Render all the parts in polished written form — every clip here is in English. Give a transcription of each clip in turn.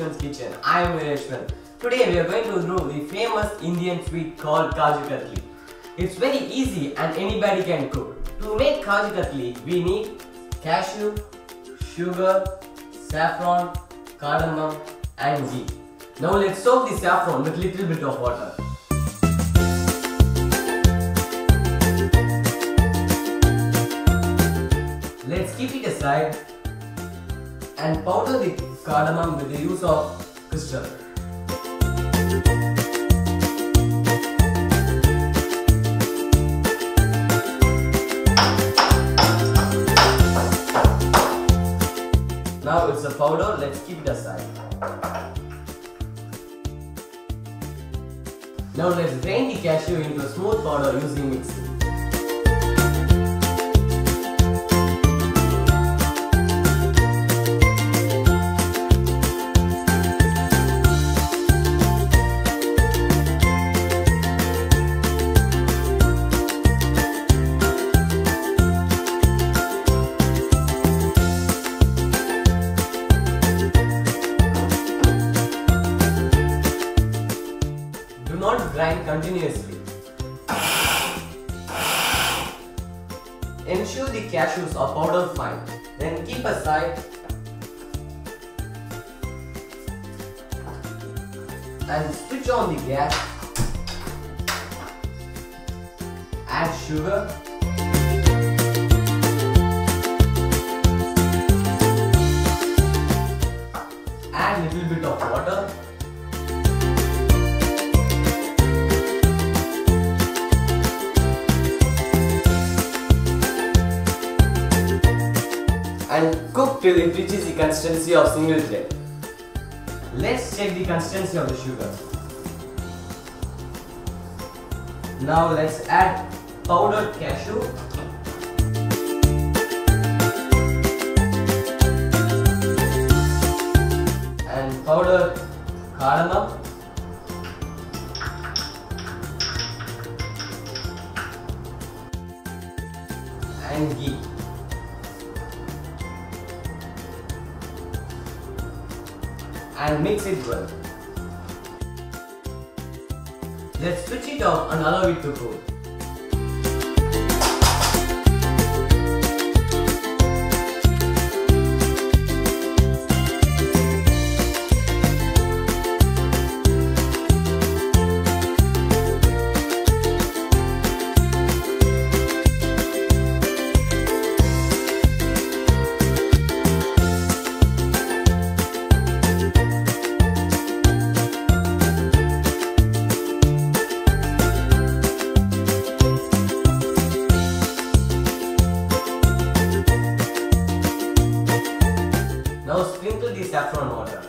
Yashwant's Kitchen. I am Yashwant. Today we are going to do the famous Indian sweet called Kaju Katli. It's very easy and anybody can cook. To make Kaju Katli, we need cashew, sugar, saffron, cardamom and ghee. Now let's soak the saffron with little bit of water. Let's keep it aside and powder the cardamom with the use of crystal. Now it's a powder, let's keep it aside. Now let's grind the cashew into a smooth powder using mixer. Do not grind continuously. Ensure the cashews are powdered fine. Then keep aside and switch on the gas. Add sugar. Add little bit of water. And cook till it reaches the consistency of single thread. Let's check the consistency of the sugar. Now let's add powdered cashew and powdered cardamom and ghee. And mix it well. Let's switch it off and allow it to cool. Now sprinkle the saffron water.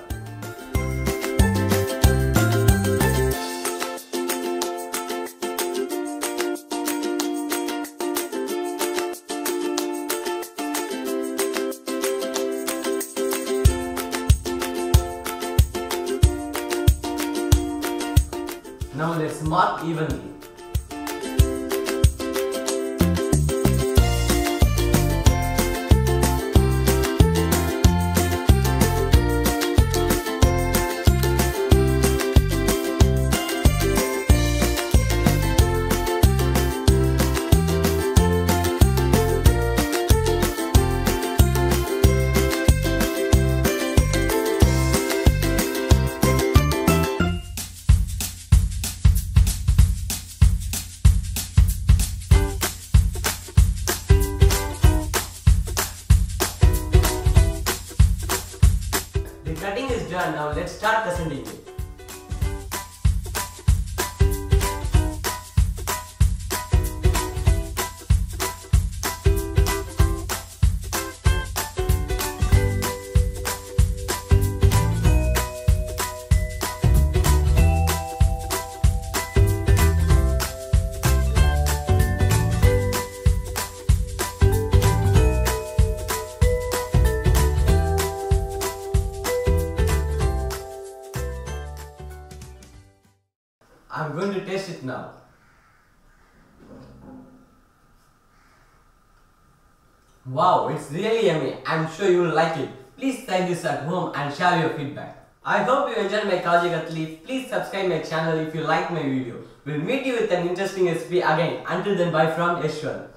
Now let's mark evenly. The cutting is done, now let's start ascending it. I'm going to taste it now. Wow, it's really yummy. I'm sure you will like it. Please try this at home and share your feedback. I hope you enjoyed my Kaju Katli. Please subscribe my channel if you like my video. We'll meet you with an interesting recipe again. Until then, bye from Yashwant.